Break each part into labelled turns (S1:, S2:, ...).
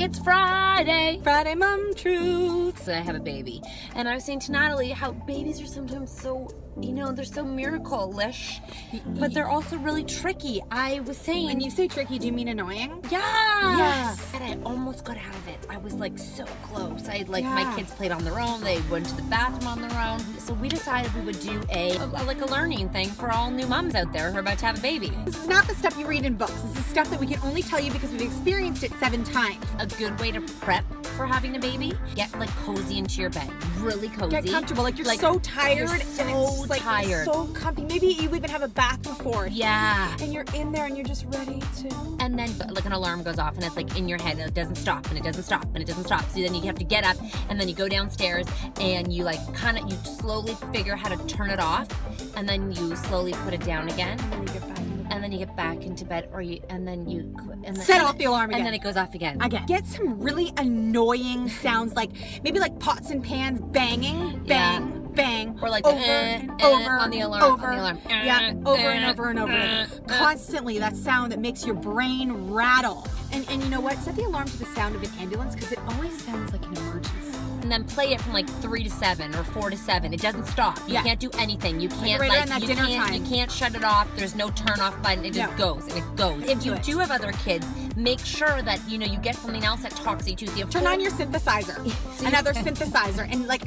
S1: It's Friday.
S2: Friday Mom Truths.
S1: I have a baby. And I was saying to Natalie how babies are sometimes so, they're so miracle-ish, but they're also really tricky. I was saying...
S2: When you say tricky, do you mean annoying?
S1: Yeah.
S2: Yes.
S1: And I almost got out of it. I was like so close. My kids played on their own. They went to the bathroom on their own. So we decided we would do a learning thing for all new moms out there who are about to have a baby.
S2: This is not the stuff you read in books. This is stuff that we can only tell you because we've experienced it 7 times.
S1: A good way to prep for having a baby, get cozy into your bed. Really cozy.
S2: Get comfortable. You're so tired.
S1: You're so tired.
S2: So comfy. Maybe you even have a bath before.
S1: Yeah.
S2: And you're in there and you're just ready to.
S1: And then an alarm goes off and it's in your head and it doesn't stop and it doesn't stop and it doesn't stop. So then you have to get up and then you go downstairs and you you slowly figure how to turn it off and then you slowly put it down again. And then you get back into bed, and then
S2: set off the alarm again.
S1: And then it goes off again.
S2: Get some really annoying sounds, maybe pots and pans banging, bang, bang,
S1: or
S2: over and over
S1: on the alarm.
S2: Over and over.
S1: Uh,
S2: Constantly, that sound that makes your brain rattle. And you know what? Set the alarm to the sound of an ambulance because it always sounds like an emergency.
S1: And then play it from 3 to 7 or 4 to 7. It doesn't stop. You can't do anything. You can't you can't shut it off. There's no turn off button. It just goes and it goes. If you do have other kids, make sure that you get something else that talks to you too. So you have
S2: turn on your synthesizer. Another synthesizer and
S1: so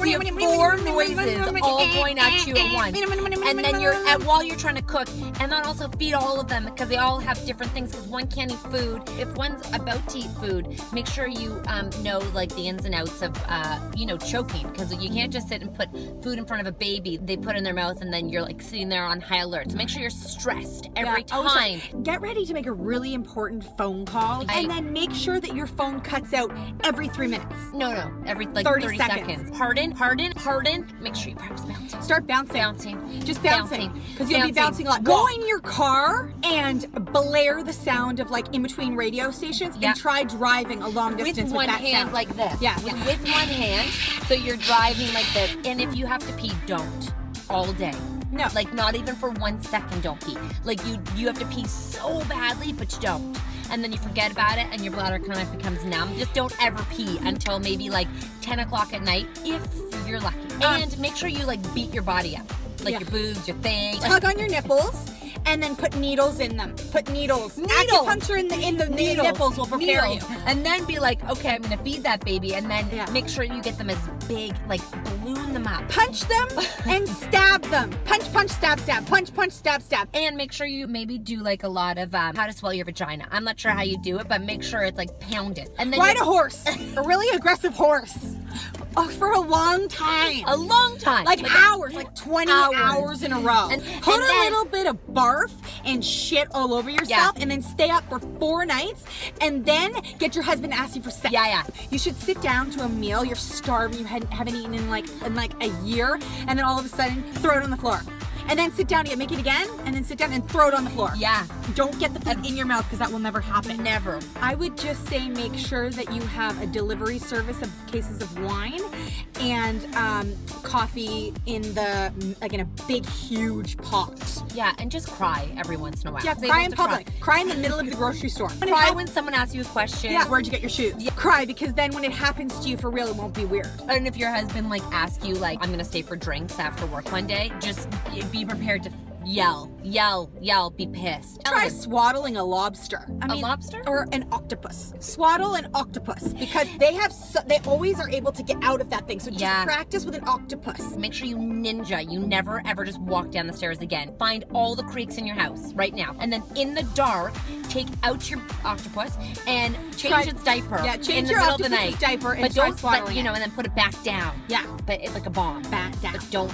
S1: you have 4 noises all going at you at once. And then while you're trying to cook, and then also feed all of them because they all have different things. Because one can't eat food. If one's about to eat food, make sure you know the ins and outs of choking, because you can't just sit and put food in front of a baby. They put it in their mouth and then you're sitting there on high alert. So make sure you're stressed every time.
S2: Get ready to make a really important phone call and then make sure that your phone cuts out every 3 minutes.
S1: No, every 30 seconds. Pardon. Make sure you practice bouncing.
S2: Start bouncing. Just bouncing. Because you'll be bouncing a lot.
S1: Go
S2: in your car and blare the sound of in between radio stations and try driving a long distance
S1: with one hand
S2: sound.
S1: like this.
S2: Yeah.
S1: With one hand, so you're driving like this. And if you have to pee, don't. All day.
S2: No.
S1: Not even for 1 second, don't pee. You have to pee so badly, but you don't. And then you forget about it and your bladder kind of becomes numb. Just don't ever pee until maybe 10 o'clock at night, if you're lucky. And make sure you beat your body up. Your boobs, your thing.
S2: Tug on your nipples. And then put needles in them. Put needles. Acupuncture in the nipples will prepare you.
S1: And then be okay, I'm going to feed that baby. And then make sure you get them as big, balloon them up.
S2: Punch them and stab them. Punch, stab. Punch, stab.
S1: And make sure you maybe do a lot of how to swell your vagina. I'm not sure how you do it, but make sure it's pounded. And then
S2: ride a horse. A really aggressive horse. For a long time. Hours, 20 hours in a row. And put a little bit of barf and shit all over yourself and then stay up for 4 nights and then get your husband to ask you for sex.
S1: Yeah.
S2: You should sit down to a meal, you're starving, you haven't eaten in a year, and then all of a sudden throw it on the floor. And then sit down again, make it again, and then sit down and throw it on the floor.
S1: Yeah.
S2: Don't get the food in your mouth because that will never happen.
S1: Never.
S2: I would just say make sure that you have a delivery service of cases of wine and coffee in in a big, huge pot.
S1: Yeah, and just cry every once in a while.
S2: Yeah, cry in public. Cry in the middle of the grocery store.
S1: Cry when someone asks you a question.
S2: Yeah, where'd you get your shoes? Yeah. Cry, because then when it happens to you for real, it won't be weird.
S1: And if your husband asks you I'm gonna stay for drinks after work one day, just be prepared to yell, be pissed.
S2: Try swaddling a lobster.
S1: A lobster?
S2: Or an octopus. Swaddle an octopus because they always are able to get out of that thing. So just practice with an octopus.
S1: Make sure you ninja. You never ever just walk down the stairs again. Find all the creaks in your house right now. And then in the dark, take out your octopus and change its diaper.
S2: Yeah, change
S1: in
S2: your
S1: the middle of the night.
S2: diaper and
S1: but
S2: try
S1: don't,
S2: swaddling
S1: and then put it back down.
S2: Yeah.
S1: But it's like a bomb.
S2: Back down.
S1: But don't.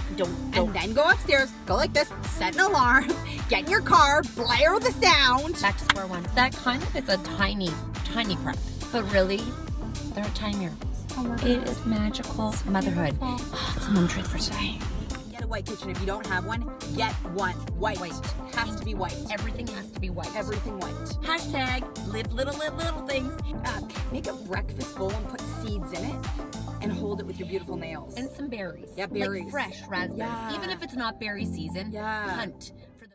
S2: And then go upstairs, go like this, set an alarm, get in your car, blare the sound.
S1: Back to square one. That kind of is a tiny prep. But really, there are tiny miracles. It is magical. Motherhood. It's a mom truth for today.
S2: Get a white kitchen. If you don't have one, get one. White. Has to be white.
S1: Everything has to be white.
S2: Everything white.
S1: Hashtag live little things.
S2: Make a breakfast bowl and put seeds in it and hold it with your beautiful nails.
S1: And some berries.
S2: Yeah, berries.
S1: Fresh raspberries.
S2: Yeah.
S1: Even if it's not berry season, hunt.